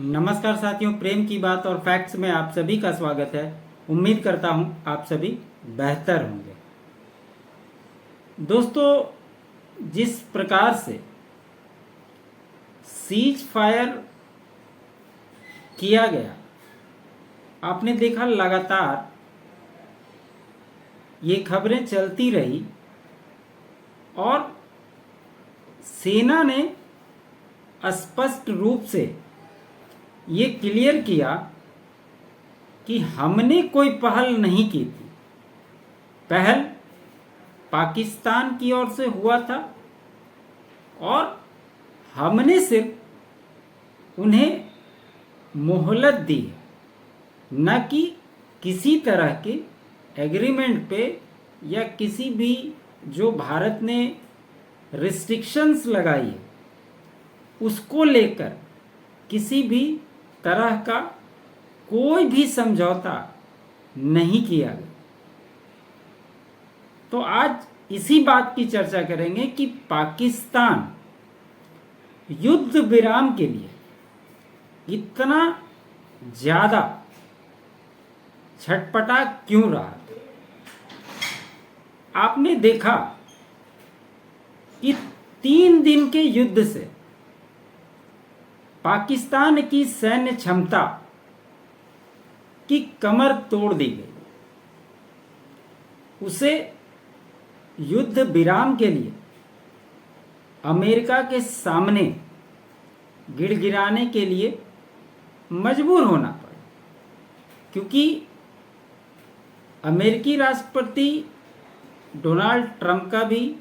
नमस्कार साथियों, प्रेम की बात और फैक्ट्स में आप सभी का स्वागत है। उम्मीद करता हूं आप सभी बेहतर होंगे। दोस्तों, जिस प्रकार से सीज फायर किया गया, आपने देखा लगातार ये खबरें चलती रही और सेना ने स्पष्ट रूप से ये क्लियर किया कि हमने कोई पहल नहीं की थी। पहल पाकिस्तान की ओर से हुआ था और हमने सिर्फ उन्हें मोहलत दी, न कि किसी तरह के एग्रीमेंट पे या किसी भी जो भारत ने रिस्ट्रिक्शंस लगाई है उसको लेकर किसी भी तरह का कोई भी समझौता नहीं किया गया। तो आज इसी बात की चर्चा करेंगे कि पाकिस्तान युद्ध विराम के लिए इतना ज्यादा छटपटा क्यों रहा। आपने देखा कि 3 दिन के युद्ध से पाकिस्तान की सैन्य क्षमता की कमर तोड़ दी गई। उसे युद्ध विराम के लिए अमेरिका के सामने गिड़गिड़ाने के लिए मजबूर होना पड़ा, क्योंकि अमेरिकी राष्ट्रपति डोनाल्ड ट्रंप का भी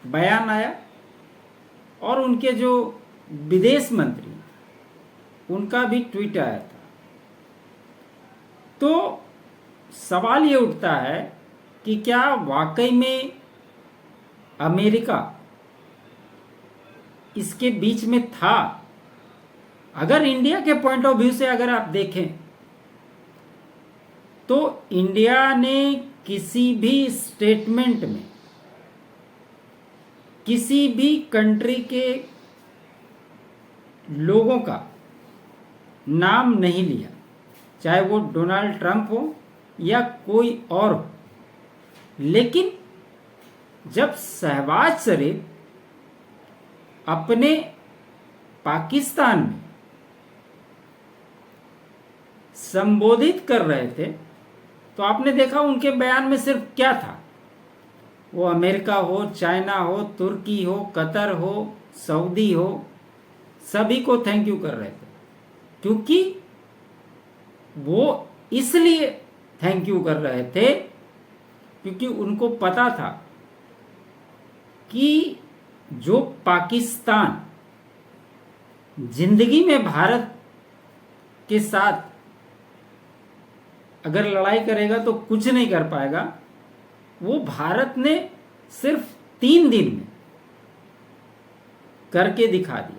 बयान आया और उनके जो विदेश मंत्री उनका भी ट्वीट आया था। तो सवाल ये उठता है कि क्या वाकई में अमेरिका इसके बीच में था। अगर इंडिया के पॉइंट ऑफ व्यू से अगर आप देखें तो इंडिया ने किसी भी स्टेटमेंट में किसी भी कंट्री के लोगों का नाम नहीं लिया, चाहे वो डोनाल्ड ट्रंप हो या कोई और हो। लेकिन जब शहबाज शरीफ अपने पाकिस्तान में संबोधित कर रहे थे तो आपने देखा उनके बयान में सिर्फ क्या था, वो अमेरिका हो, चाइना हो, तुर्की हो, कतर हो, सऊदी हो, सभी को थैंक यू कर रहे थे। क्योंकि वो इसलिए थैंक यू कर रहे थे क्योंकि उनको पता था कि जो पाकिस्तान जिंदगी में भारत के साथ अगर लड़ाई करेगा तो कुछ नहीं कर पाएगा, वो भारत ने सिर्फ 3 दिन में करके दिखा दिया।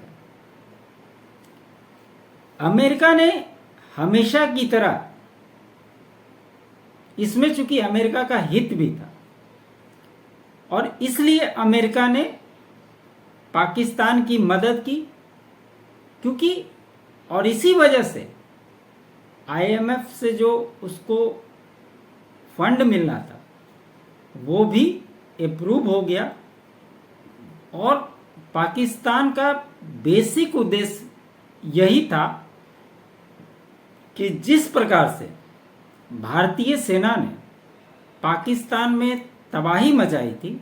अमेरिका ने हमेशा की तरह, इसमें चूंकि अमेरिका का हित भी था और इसलिए अमेरिका ने पाकिस्तान की मदद की, क्योंकि और इसी वजह से आईएमएफ से जो उसको फंड मिलना था वो भी अप्रूव हो गया। और पाकिस्तान का बेसिक उद्देश्य यही था कि जिस प्रकार से भारतीय सेना ने पाकिस्तान में तबाही मचाई थी,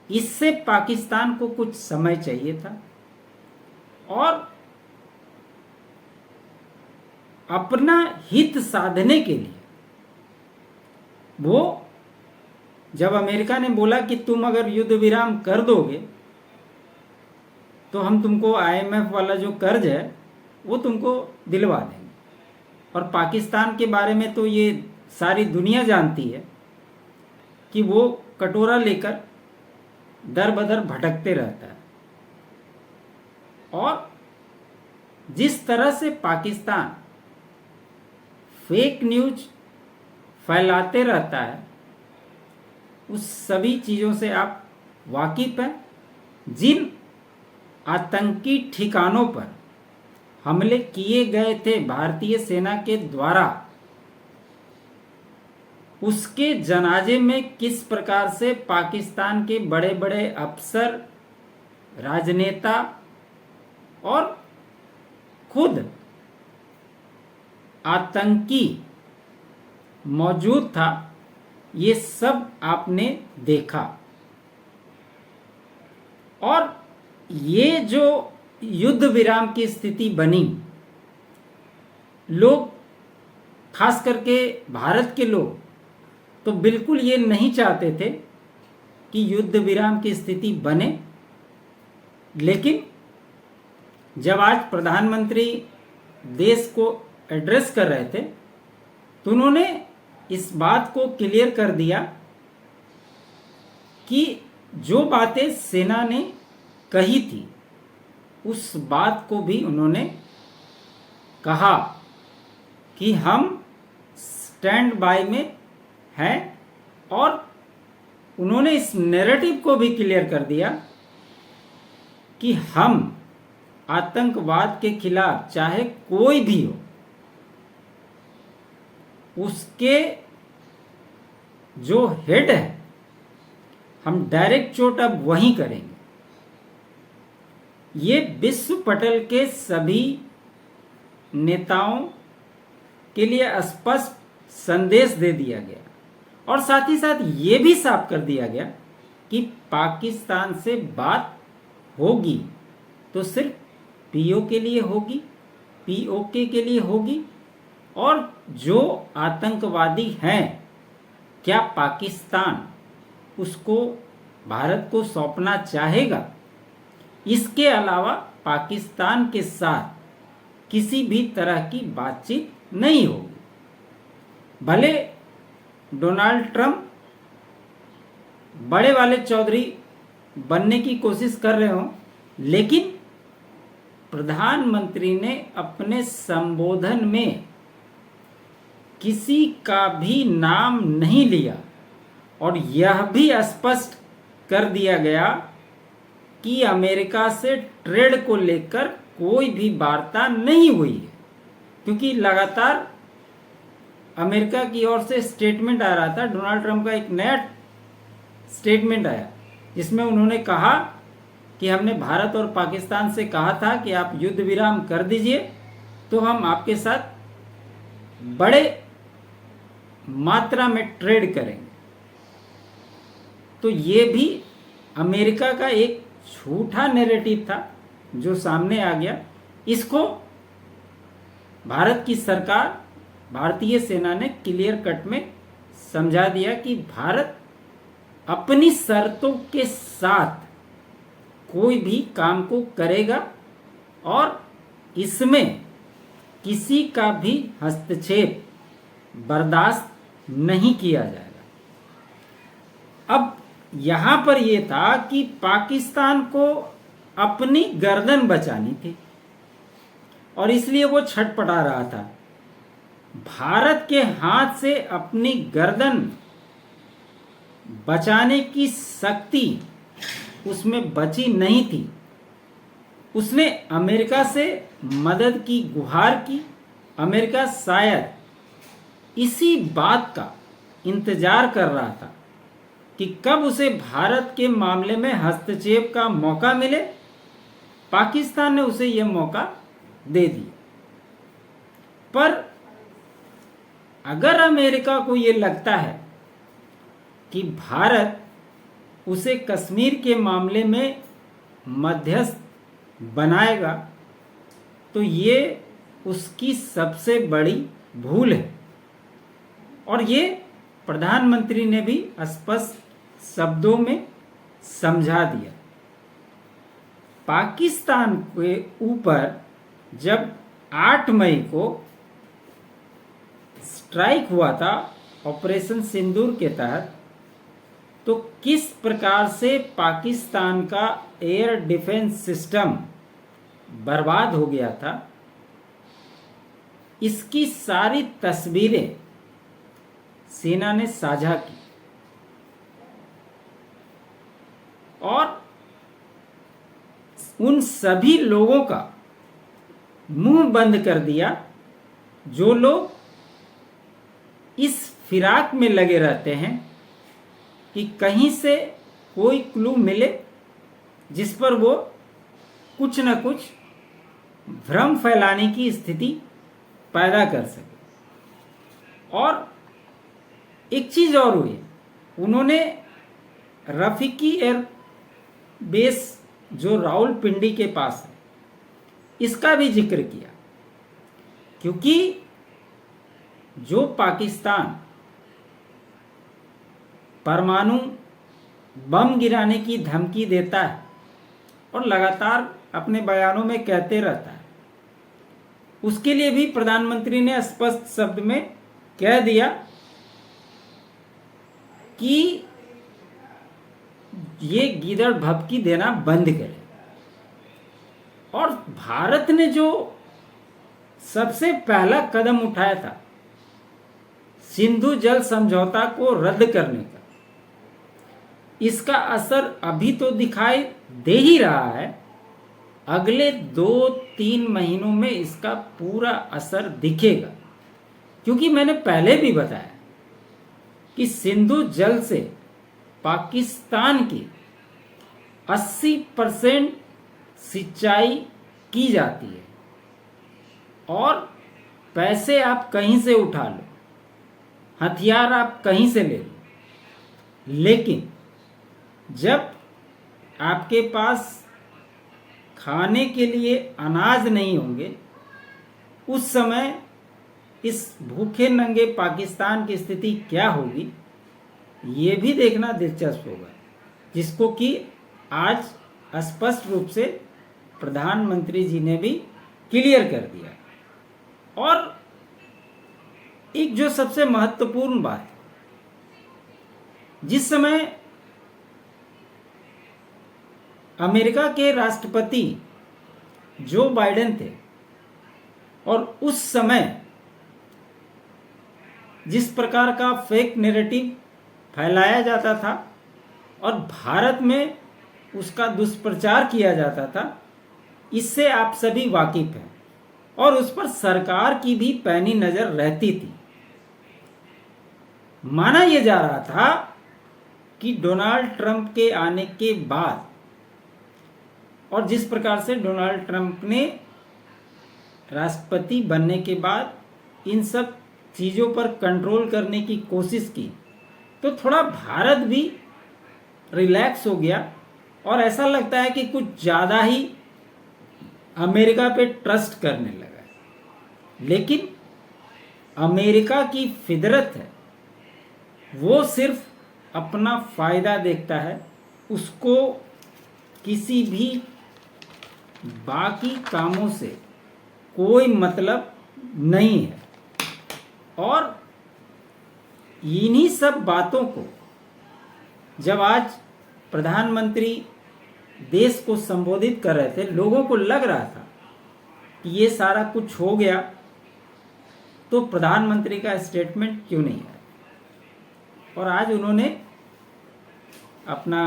इससे पाकिस्तान को कुछ समय चाहिए था और अपना हित साधने के लिए वो जब अमेरिका ने बोला कि तुम अगर युद्ध विराम कर दोगे तो हम तुमको आईएमएफ वाला जो कर्ज है वो तुमको दिलवा देंगे। और पाकिस्तान के बारे में तो ये सारी दुनिया जानती है कि वो कटोरा लेकर दर बदर भटकते रहता है। और जिस तरह से पाकिस्तान फेक न्यूज फैलाते रहता है, उस सभी चीज़ों से आप वाकिफ हैं। जिन आतंकी ठिकानों पर हमले किए गए थे भारतीय सेना के द्वारा, उसके जनाजे में किस प्रकार से पाकिस्तान के बड़े बड़े अफसर, राजनेता और खुद आतंकी मौजूद था, ये सब आपने देखा। और ये जो युद्ध विराम की स्थिति बनी, लोग, खास करके भारत के लोग, तो बिल्कुल ये नहीं चाहते थे कि युद्ध विराम की स्थिति बने। लेकिन जब आज प्रधानमंत्री देश को एड्रेस कर रहे थे, तो उन्होंने इस बात को क्लियर कर दिया कि जो बातें सेना ने कही थी, उस बात को भी उन्होंने कहा कि हम स्टैंड बाय में हैं। और उन्होंने इस नैरेटिव को भी क्लियर कर दिया कि हम आतंकवाद के खिलाफ, चाहे कोई भी हो, उसके जो हेड है, हम डायरेक्ट चोट अब वहीं करेंगे। ये विश्व पटल के सभी नेताओं के लिए स्पष्ट संदेश दे दिया गया। और साथ ही साथ ये भी साफ कर दिया गया कि पाकिस्तान से बात होगी तो सिर्फ पीओ के लिए होगी, पीओके के लिए होगी। और जो आतंकवादी हैं, क्या पाकिस्तान उसको भारत को सौंपना चाहेगा? इसके अलावा पाकिस्तान के साथ किसी भी तरह की बातचीत नहीं होगी। भले डोनाल्ड ट्रंप बड़े वाले चौधरी बनने की कोशिश कर रहे हों, लेकिन प्रधानमंत्री ने अपने संबोधन में किसी का भी नाम नहीं लिया और यह भी स्पष्ट कर दिया गया कि अमेरिका से ट्रेड को लेकर कोई भी वार्ता नहीं हुई है। क्योंकि लगातार अमेरिका की ओर से स्टेटमेंट आ रहा था, डोनाल्ड ट्रंप का एक नया स्टेटमेंट आया जिसमें उन्होंने कहा कि हमने भारत और पाकिस्तान से कहा था कि आप युद्ध विराम कर दीजिए तो हम आपके साथ बड़े मात्रा में ट्रेड करेंगे। तो ये भी अमेरिका का एक झूठा नैरेटिव था जो सामने आ गया। इसको भारत की सरकार, भारतीय सेना ने क्लियर कट में समझा दिया कि भारत अपनी शर्तों के साथ कोई भी काम को करेगा और इसमें किसी का भी हस्तक्षेप बर्दाश्त नहीं किया जाएगा। अब यहाँ पर यह था कि पाकिस्तान को अपनी गर्दन बचानी थी और इसलिए वो छटपटा रहा था। भारत के हाथ से अपनी गर्दन बचाने की शक्ति उसमें बची नहीं थी। उसने अमेरिका से मदद की गुहार की। अमेरिका शायद इसी बात का इंतजार कर रहा था कि कब उसे भारत के मामले में हस्तक्षेप का मौका मिले। पाकिस्तान ने उसे यह मौका दे दिया। पर अगर अमेरिका को यह लगता है कि भारत उसे कश्मीर के मामले में मध्यस्थ बनाएगा, तो ये उसकी सबसे बड़ी भूल है। और ये प्रधानमंत्री ने भी स्पष्ट शब्दों में समझा दिया। पाकिस्तान के ऊपर जब 8 मई को स्ट्राइक हुआ था ऑपरेशन सिंदूर के तहत, तो किस प्रकार से पाकिस्तान का एयर डिफेंस सिस्टम बर्बाद हो गया था, इसकी सारी तस्वीरें सेना ने साझा की। और उन सभी लोगों का मुंह बंद कर दिया। जो लोग इस फिराक में लगे रहते हैं कि कहीं से कोई क्लू मिले जिस पर वो कुछ न कुछ भ्रम फैलाने की स्थिति पैदा कर सके। और एक चीज और हुई, उन्होंने रफीकी एयर बेस जो रावलपिंडी के पास है इसका भी जिक्र किया, क्योंकि जो पाकिस्तान परमाणु बम गिराने की धमकी देता है और लगातार अपने बयानों में कहते रहता है, उसके लिए भी प्रधानमंत्री ने स्पष्ट शब्द में कह दिया कि ये गीदड़ भभकी देना बंद करे। और भारत ने जो सबसे पहला कदम उठाया था सिंधु जल समझौता को रद्द करने का, इसका असर अभी तो दिखाई दे ही रहा है। अगले 2-3 महीनों में इसका पूरा असर दिखेगा, क्योंकि मैंने पहले भी बताया कि सिंधु जल से पाकिस्तान की 80% सिंचाई की जाती है और पैसे आप कहीं से उठा लो, हथियार आप कहीं से ले लो, लेकिन जब आपके पास खाने के लिए अनाज नहीं होंगे उस समय इस भूखे नंगे पाकिस्तान की स्थिति क्या होगी ये भी देखना दिलचस्प होगा, जिसको कि आज स्पष्ट रूप से प्रधानमंत्री जी ने भी क्लियर कर दिया। और एक जो सबसे महत्वपूर्ण बात, जिस समय अमेरिका के राष्ट्रपति जो बाइडेन थे और उस समय जिस प्रकार का फेक नैरेटिव फैलाया जाता था और भारत में उसका दुष्प्रचार किया जाता था, इससे आप सभी वाकिफ हैं और उस पर सरकार की भी पैनी नजर रहती थी। माना यह जा रहा था कि डोनाल्ड ट्रंप के आने के बाद और जिस प्रकार से डोनाल्ड ट्रंप ने राष्ट्रपति बनने के बाद इन सब चीज़ों पर कंट्रोल करने की कोशिश की, तो थोड़ा भारत भी रिलैक्स हो गया और ऐसा लगता है कि कुछ ज़्यादा ही अमेरिका पे ट्रस्ट करने लगा। लेकिन अमेरिका की फितरत है, वो सिर्फ अपना फ़ायदा देखता है, उसको किसी भी बाकी कामों से कोई मतलब नहीं है। और इन्हीं सब बातों को जब आज प्रधानमंत्री देश को संबोधित कर रहे थे, लोगों को लग रहा था कि ये सारा कुछ हो गया, तो प्रधानमंत्री का स्टेटमेंट क्यों नहीं आया। और आज उन्होंने अपना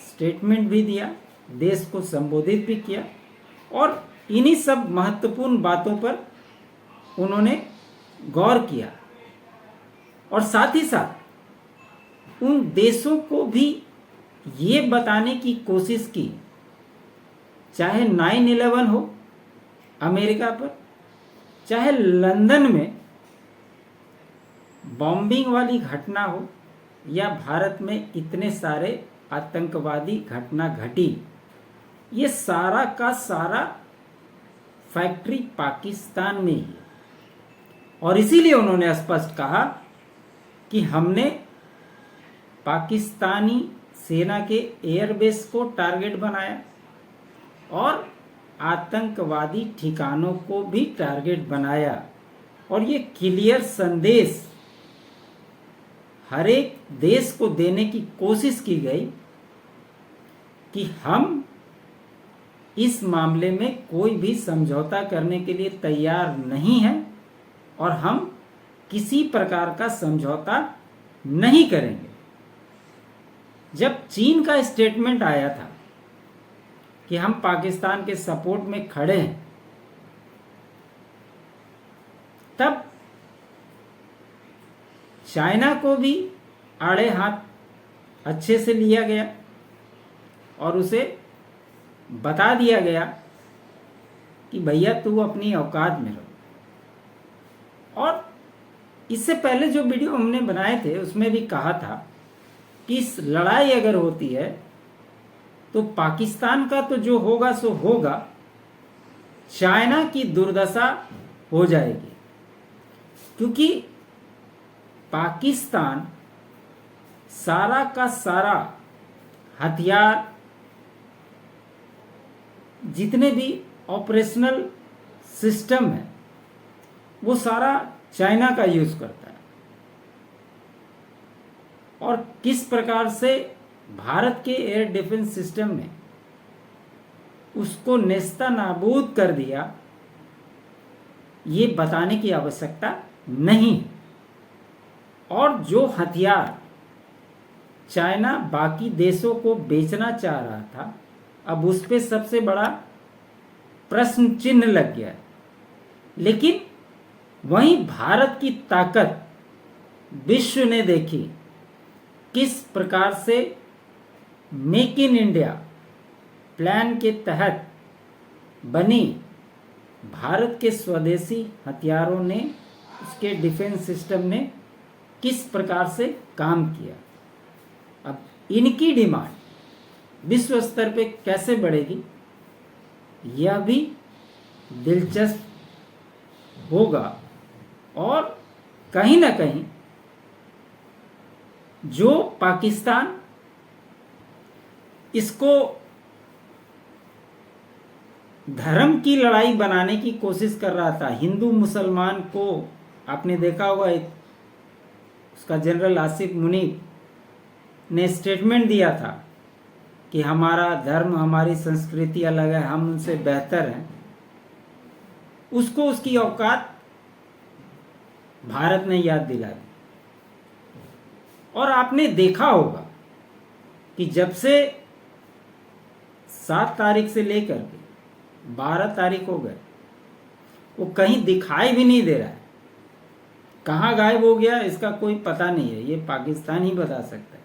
स्टेटमेंट भी दिया, देश को संबोधित भी किया और इन्हीं सब महत्वपूर्ण बातों पर उन्होंने गौर किया और साथ ही साथ उन देशों को भी ये बताने की कोशिश की, चाहे 9/11 हो अमेरिका पर, चाहे लंदन में बॉम्बिंग वाली घटना हो या भारत में इतने सारे आतंकवादी घटना घटी, ये सारा का सारा फैक्ट्री पाकिस्तान में ही है। और इसीलिए उन्होंने स्पष्ट कहा कि हमने पाकिस्तानी सेना के एयरबेस को टारगेट बनाया और आतंकवादी ठिकानों को भी टारगेट बनाया। और ये क्लियर संदेश हर एक देश को देने की कोशिश की गई कि हम इस मामले में कोई भी समझौता करने के लिए तैयार नहीं हैं और हम किसी प्रकार का समझौता नहीं करेंगे। जब चीन का स्टेटमेंट आया था कि हम पाकिस्तान के सपोर्ट में खड़े हैं, तब चाइना को भी आड़े हाथ अच्छे से लिया गया और उसे बता दिया गया कि भैया तू अपनी औकात में रहो। और इससे पहले जो वीडियो हमने बनाए थे उसमें भी कहा था कि इस लड़ाई अगर होती है तो पाकिस्तान का तो जो होगा सो होगा, चाइना की दुर्दशा हो जाएगी, क्योंकि पाकिस्तान सारा का सारा हथियार, जितने भी ऑपरेशनल सिस्टम है, वो सारा चाइना का यूज करता है। और किस प्रकार से भारत के एयर डिफेंस सिस्टम ने उसको नेस्ता नाबूद कर दिया, ये बताने की आवश्यकता नहीं। और जो हथियार चाइना बाकी देशों को बेचना चाह रहा था, अब उस पे सबसे बड़ा प्रश्न चिन्ह लग गया। लेकिन वहीं भारत की ताकत विश्व ने देखी, किस प्रकार से मेक इन इंडिया प्लान के तहत बनी भारत के स्वदेशी हथियारों ने, उसके डिफेंस सिस्टम ने किस प्रकार से काम किया। अब इनकी डिमांड विश्व स्तर पे कैसे बढ़ेगी, यह भी दिलचस्प होगा। और कहीं ना कहीं जो पाकिस्तान इसको धर्म की लड़ाई बनाने की कोशिश कर रहा था, हिंदू मुसलमान को, आपने देखा होगा उसका जनरल आसिफ मुनीर ने स्टेटमेंट दिया था कि हमारा धर्म, हमारी संस्कृति अलग है, हम उनसे बेहतर हैं। उसको उसकी औकात भारत ने याद दिला दी। और आपने देखा होगा कि जब से 7 तारीख से लेकर के 12 तारीख हो गए, वो कहीं दिखाई भी नहीं दे रहा है। कहाँ गायब हो गया इसका कोई पता नहीं है, ये पाकिस्तान ही बता सकता है।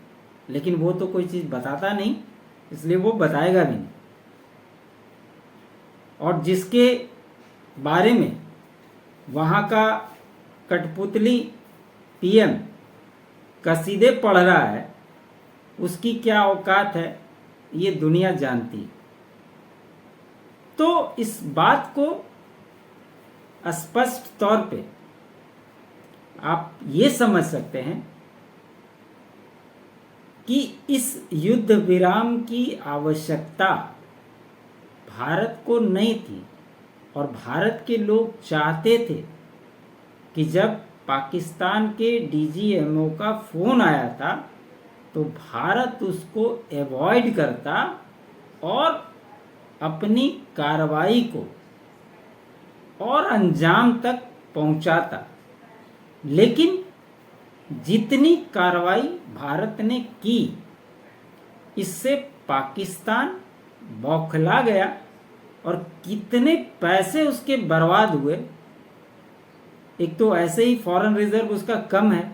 लेकिन वो तो कोई चीज़ बताता नहीं, इसलिए वो बताएगा भी नहीं। और जिसके बारे में वहाँ का कठपुतली पीएम कसीदे पढ़ रहा है, उसकी क्या औकात है ये दुनिया जानती है। तो इस बात को स्पष्ट तौर पे आप ये समझ सकते हैं कि इस युद्ध विराम की आवश्यकता भारत को नहीं थी। और भारत के लोग चाहते थे कि जब पाकिस्तान के डीजीएमओ का फोन आया था तो भारत उसको अवॉइड करता और अपनी कार्रवाई को और अंजाम तक पहुंचाता। लेकिन जितनी कार्रवाई भारत ने की, इससे पाकिस्तान बौखला गया और कितने पैसे उसके बर्बाद हुए। एक तो ऐसे ही फॉरेन रिजर्व उसका कम है,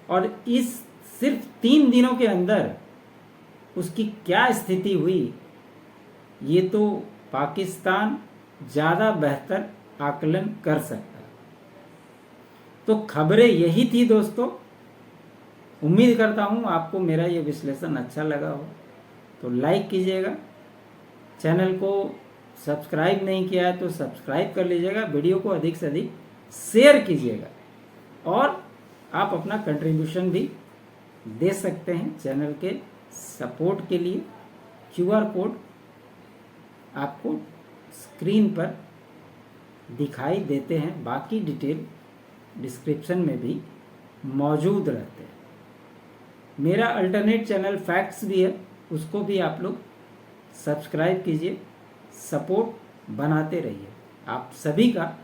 और इस सिर्फ 3 दिनों के अंदर उसकी क्या स्थिति हुई, ये तो पाकिस्तान ज़्यादा बेहतर आकलन कर सकता है। तो खबरें यही थी दोस्तों। उम्मीद करता हूँ आपको मेरा ये विश्लेषण अच्छा लगा हो, तो लाइक कीजिएगा। चैनल को सब्सक्राइब नहीं किया है तो सब्सक्राइब कर लीजिएगा। वीडियो को अधिक से अधिक शेयर कीजिएगा और आप अपना कंट्रीब्यूशन भी दे सकते हैं चैनल के सपोर्ट के लिए। QR कोड आपको स्क्रीन पर दिखाई देते हैं, बाकी डिटेल डिस्क्रिप्शन में भी मौजूद रहते हैं। मेरा अल्टरनेट चैनल फैक्ट्स भी है, उसको भी आप लोग सब्सक्राइब कीजिए, सपोर्ट बनाते रहिए। आप सभी का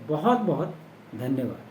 बहुत बहुत धन्यवाद।